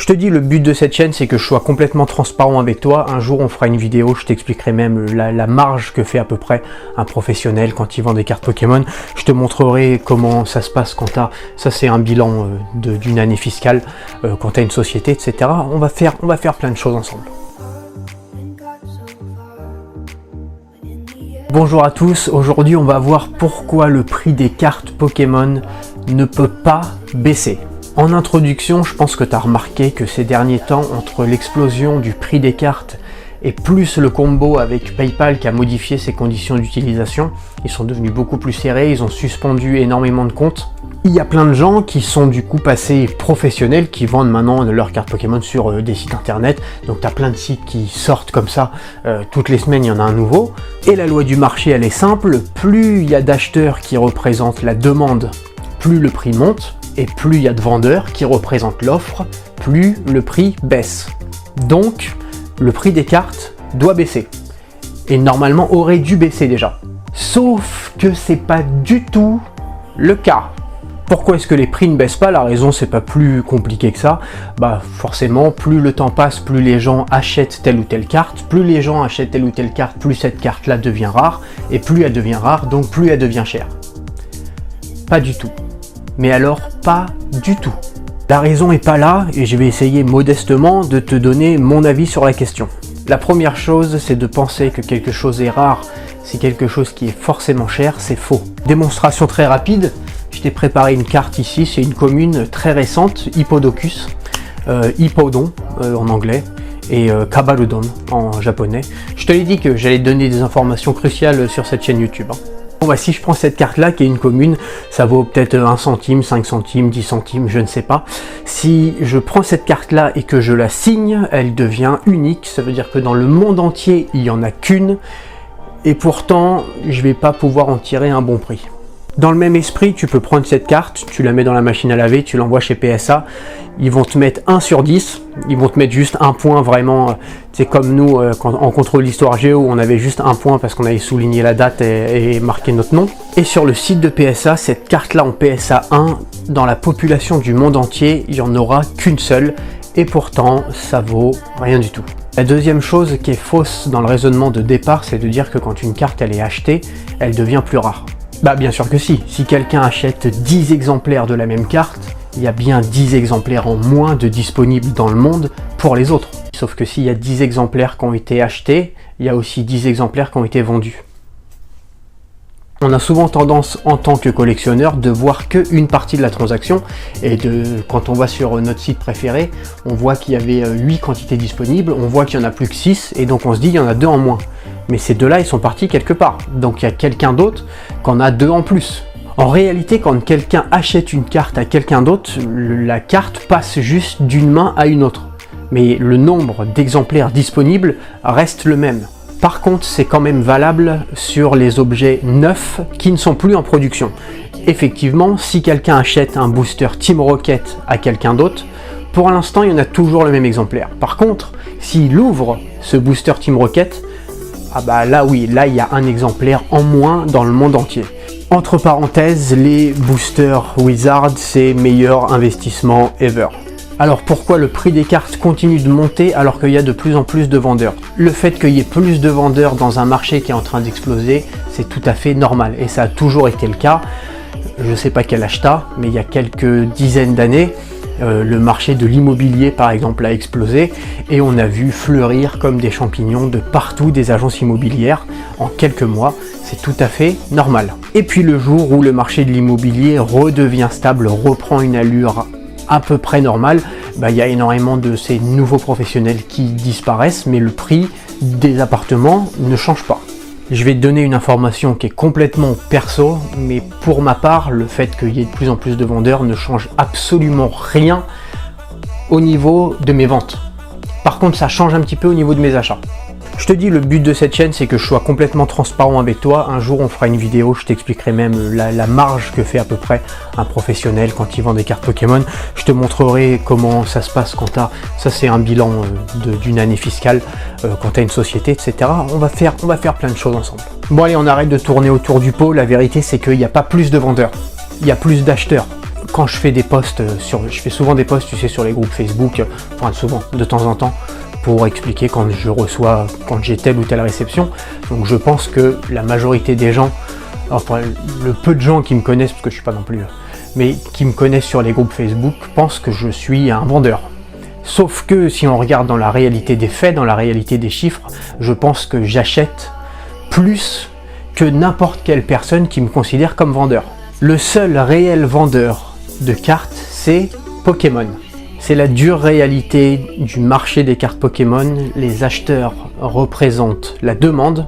te dis, le but de cette chaîne, c'est que je sois complètement transparent avec toi. Un jour, on fera une vidéo, je t'expliquerai même la marge que fait à peu près un professionnel quand il vend des cartes Pokémon. Je te montrerai comment ça se passe quand tu as, ça c'est un bilan d'une année fiscale, quand tu as une société, etc. On va faire plein de choses ensemble. Bonjour à tous, aujourd'hui on va voir pourquoi le prix des cartes Pokémon ne peut pas baisser. En introduction, je pense que tu as remarqué que ces derniers temps, entre l'explosion du prix des cartes et plus le combo avec PayPal qui a modifié ses conditions d'utilisation, ils sont devenus beaucoup plus serrés, ils ont suspendu énormément de comptes. Il y a plein de gens qui sont du coup passés professionnels, qui vendent maintenant leurs cartes Pokémon sur des sites internet. Donc tu as plein de sites qui sortent comme ça, toutes les semaines il y en a un nouveau. Et la loi du marché elle est simple, plus il y a d'acheteurs qui représentent la demande, plus le prix monte. Et plus il y a de vendeurs qui représentent l'offre, plus le prix baisse. Donc, le prix des cartes doit baisser. Et normalement aurait dû baisser déjà. Sauf que c'est pas du tout le cas. Pourquoi est-ce que les prix ne baissent pas? La raison, c'est pas plus compliqué que ça. Bah forcément, plus le temps passe, plus les gens achètent telle ou telle carte. Plus les gens achètent telle ou telle carte, plus cette carte-là devient rare. Et plus elle devient rare, donc plus elle devient chère. Pas du tout. Mais alors, pas du tout. La raison est pas là et je vais essayer modestement de te donner mon avis sur la question. La première chose, c'est de penser que quelque chose est rare, c'est quelque chose qui est forcément cher, c'est faux. Démonstration très rapide, je t'ai préparé une carte ici, c'est une commune très récente, Hippodocus, Hippodon en anglais, et Kabaludon en japonais. Je te l'ai dit que j'allais te donner des informations cruciales sur cette chaîne YouTube. Bon bah si je prends cette carte là qui est une commune, ça vaut peut-être 1 centime, 5 centimes, 10 centimes, je ne sais pas. Si je prends cette carte là et que je la signe, elle devient unique, ça veut dire que dans le monde entier il n'y en a qu'une, et pourtant je vais pas pouvoir en tirer un bon prix. Dans le même esprit, tu peux prendre cette carte, tu la mets dans la machine à laver, tu l'envoies chez PSA, ils vont te mettre 1 sur 10, ils vont te mettre juste un point vraiment, c'est comme nous quand en contrôle d'histoire géo, on avait juste un point parce qu'on avait souligné la date et marqué notre nom. Et sur le site de PSA, cette carte là en PSA 1, dans la population du monde entier, il n'y en aura qu'une seule, et pourtant ça vaut rien du tout. La deuxième chose qui est fausse dans le raisonnement de départ, c'est de dire que quand une carte elle est achetée, elle devient plus rare. Bah bien sûr que si quelqu'un achète 10 exemplaires de la même carte, il y a bien 10 exemplaires en moins de disponibles dans le monde pour les autres. Sauf que s'il y a 10 exemplaires qui ont été achetés, il y a aussi 10 exemplaires qui ont été vendus. On a souvent tendance en tant que collectionneur de voir qu'une partie de la transaction, et quand on va sur notre site préféré, on voit qu'il y avait 8 quantités disponibles, on voit qu'il n'y en a plus que 6, et donc on se dit il y en a 2 en moins. Mais ces 2-là, ils sont partis quelque part. Donc il y a quelqu'un d'autre qui en a 2 en plus. En réalité, quand quelqu'un achète une carte à quelqu'un d'autre, la carte passe juste d'une main à une autre. Mais le nombre d'exemplaires disponibles reste le même. Par contre, c'est quand même valable sur les objets neufs qui ne sont plus en production. Effectivement, si quelqu'un achète un booster Team Rocket à quelqu'un d'autre, pour l'instant, il y en a toujours le même exemplaire. Par contre, s'il ouvre ce booster Team Rocket, ah bah là oui, là il y a un exemplaire en moins dans le monde entier. Entre parenthèses, les boosters Wizard, c'est meilleur investissement ever. Alors pourquoi le prix des cartes continue de monter alors qu'il y a de plus en plus de vendeurs? Le fait qu'il y ait plus de vendeurs dans un marché qui est en train d'exploser, c'est tout à fait normal et ça a toujours été le cas. Je ne sais pas quel âge t'as, mais il y a quelques dizaines d'années, le marché de l'immobilier par exemple a explosé et on a vu fleurir comme des champignons de partout des agences immobilières en quelques mois, c'est tout à fait normal. Et puis le jour où le marché de l'immobilier redevient stable, reprend une allure à peu près normale, bah, il y a énormément de ces nouveaux professionnels qui disparaissent, mais le prix des appartements ne change pas. Je vais te donner une information qui est complètement perso, mais pour ma part, le fait qu'il y ait de plus en plus de vendeurs ne change absolument rien au niveau de mes ventes. Par contre, ça change un petit peu au niveau de mes achats. Je te dis, le but de cette chaîne, c'est que je sois complètement transparent avec toi. Un jour, on fera une vidéo, je t'expliquerai même la marge que fait à peu près un professionnel quand il vend des cartes Pokémon. Je te montrerai comment ça se passe quand tu as, ça c'est un bilan d'une année fiscale, quand tu as une société, etc. On va faire plein de choses ensemble. Bon allez, on arrête de tourner autour du pot. La vérité, c'est qu'il n'y a pas plus de vendeurs, il y a plus d'acheteurs. quand je fais des posts, je fais souvent des posts, tu sais, sur les groupes Facebook, enfin souvent, de temps en temps, pour expliquer quand j'ai telle ou telle réception. Donc je pense que la majorité des gens, enfin le peu de gens qui me connaissent, parce que je suis pas non plus, mais qui me connaissent sur les groupes Facebook, pensent que je suis un vendeur. Sauf que si on regarde dans la réalité des faits, dans la réalité des chiffres, je pense que j'achète plus que n'importe quelle personne qui me considère comme vendeur. Le seul réel vendeur de cartes, c'est Pokémon. C'est la dure réalité du marché des cartes Pokémon. Les acheteurs représentent la demande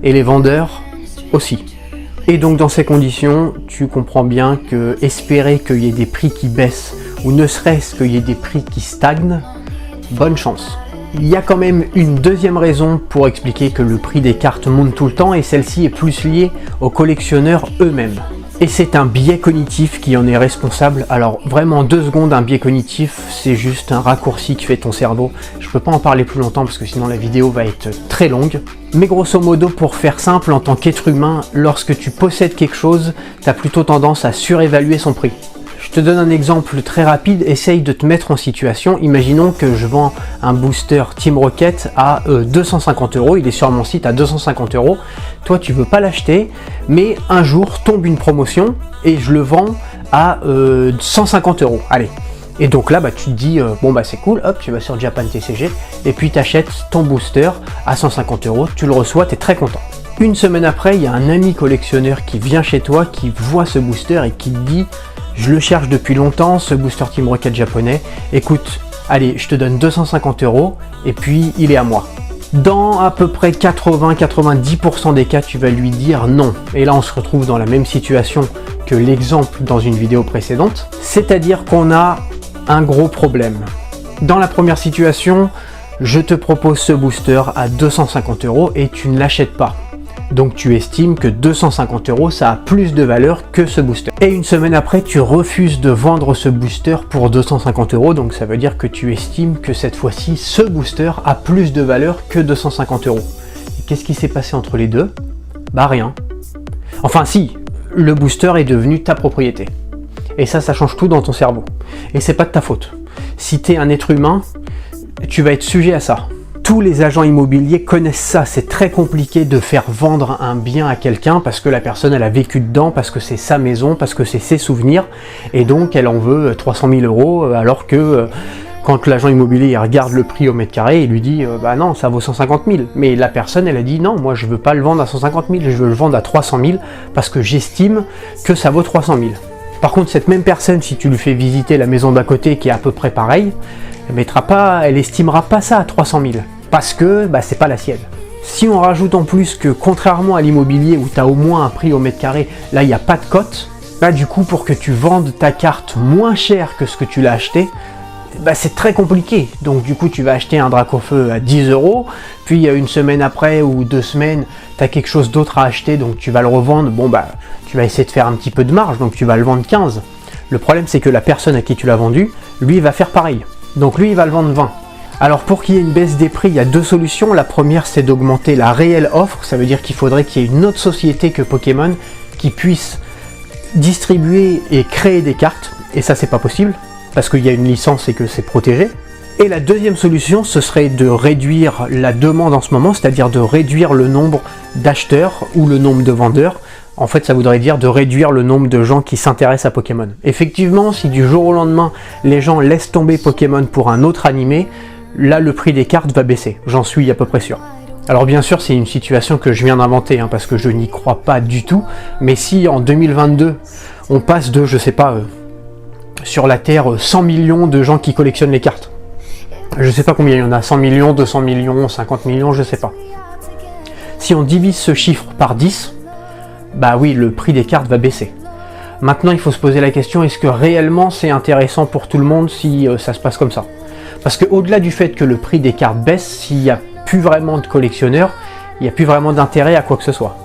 et les vendeurs aussi. Et donc dans ces conditions, tu comprends bien que espérer qu'il y ait des prix qui baissent ou ne serait-ce qu'il y ait des prix qui stagnent, bonne chance. Il y a quand même une deuxième raison pour expliquer que le prix des cartes monte tout le temps, et celle-ci est plus liée aux collectionneurs eux-mêmes. Et c'est un biais cognitif qui en est responsable. Alors vraiment 2 secondes, un biais cognitif, c'est juste un raccourci qui fait ton cerveau. Je peux pas en parler plus longtemps parce que sinon la vidéo va être très longue. Mais grosso modo, pour faire simple, en tant qu'être humain, lorsque tu possèdes quelque chose, tu as plutôt tendance à surévaluer son prix. Je te donne un exemple très rapide, essaye de te mettre en situation. Imaginons que je vends un booster Team Rocket à 250 €, il est sur mon site à 250 €. Toi tu veux pas l'acheter, mais un jour tombe une promotion et je le vends à 150 €. Allez. Et donc là tu te dis, bon c'est cool, hop, tu vas sur Japan TCG et puis tu achètes ton booster à 150 €, tu le reçois, tu es très content. Une semaine après, il y a un ami collectionneur qui vient chez toi, qui voit ce booster et qui te dit: je le cherche depuis longtemps, ce booster Team Rocket japonais, écoute, allez, je te donne 250 € et puis il est à moi. Dans à peu près 80-90% des cas, tu vas lui dire non. Et là, on se retrouve dans la même situation que l'exemple dans une vidéo précédente, c'est-à-dire qu'on a un gros problème. Dans la première situation, je te propose ce booster à 250 € et tu ne l'achètes pas. Donc tu estimes que 250 € ça a plus de valeur que ce booster. Et une semaine après, tu refuses de vendre ce booster pour 250 €, donc ça veut dire que tu estimes que cette fois-ci, ce booster a plus de valeur que 250 €. Et qu'est-ce qui s'est passé entre les deux? Bah rien. Enfin si, le booster est devenu ta propriété. Et ça change tout dans ton cerveau. Et c'est pas de ta faute. Si tu es un être humain, tu vas être sujet à ça. Tous les agents immobiliers connaissent ça, c'est très compliqué de faire vendre un bien à quelqu'un parce que la personne elle a vécu dedans, parce que c'est sa maison, parce que c'est ses souvenirs, et donc elle en veut 300 000 € alors que quand l'agent immobilier regarde le prix au mètre carré, il lui dit bah non, ça vaut 150 000, mais la personne elle a dit non, moi je veux pas le vendre à 150 000, je veux le vendre à 300 000 parce que j'estime que ça vaut 300 000. Par contre, cette même personne, si tu lui fais visiter la maison d'à côté qui est à peu près pareille, elle estimera pas ça à 300 000 parce que c'est pas la sienne. Si on rajoute en plus que contrairement à l'immobilier où tu as au moins un prix au mètre carré, là il n'y a pas de cote, du coup pour que tu vendes ta carte moins cher que ce que tu l'as acheté, c'est très compliqué. Donc du coup tu vas acheter un Dracofeu à 10 €, puis une semaine après ou 2 semaines, tu as quelque chose d'autre à acheter, donc tu vas le revendre, tu vas essayer de faire un petit peu de marge, donc tu vas le vendre 15. Le problème c'est que la personne à qui tu l'as vendu, lui va faire pareil. Donc lui il va le vendre 20. Alors pour qu'il y ait une baisse des prix, il y a 2 solutions. La première c'est d'augmenter la réelle offre, ça veut dire qu'il faudrait qu'il y ait une autre société que Pokémon qui puisse distribuer et créer des cartes, et ça c'est pas possible, parce qu'il y a une licence et que c'est protégé. Et la deuxième solution, ce serait de réduire la demande en ce moment, c'est-à-dire de réduire le nombre d'acheteurs ou le nombre de vendeurs. En fait, ça voudrait dire de réduire le nombre de gens qui s'intéressent à Pokémon. Effectivement, si du jour au lendemain, les gens laissent tomber Pokémon pour un autre animé, là, le prix des cartes va baisser. J'en suis à peu près sûr. Alors bien sûr, c'est une situation que je viens d'inventer, parce que je n'y crois pas du tout. Mais si en 2022, on passe de, je sais pas, sur la Terre, 100 millions de gens qui collectionnent les cartes. Je sais pas combien il y en a, 100 millions, 200 millions, 50 millions, je sais pas. Si on divise ce chiffre par 10, oui, le prix des cartes va baisser. Maintenant, il faut se poser la question, est-ce que réellement c'est intéressant pour tout le monde si ça se passe comme ça? Parce qu'au-delà du fait que le prix des cartes baisse, s'il n'y a plus vraiment de collectionneurs, il n'y a plus vraiment d'intérêt à quoi que ce soit.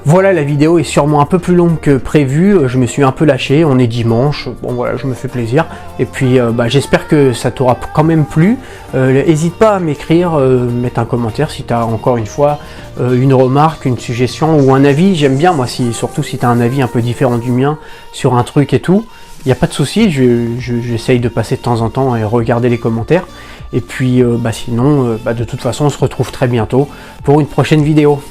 Voilà, la vidéo est sûrement un peu plus longue que prévu, je me suis un peu lâché, on est dimanche, bon voilà, je me fais plaisir, et puis j'espère que ça t'aura quand même plu. N'hésite pas à m'écrire, mettre un commentaire si tu as encore une fois une remarque, une suggestion ou un avis. J'aime bien moi, surtout si tu as un avis un peu différent du mien sur un truc et tout. Il n'y a pas de souci, j'essaye de passer de temps en temps et regarder les commentaires. Et puis sinon, de toute façon, on se retrouve très bientôt pour une prochaine vidéo.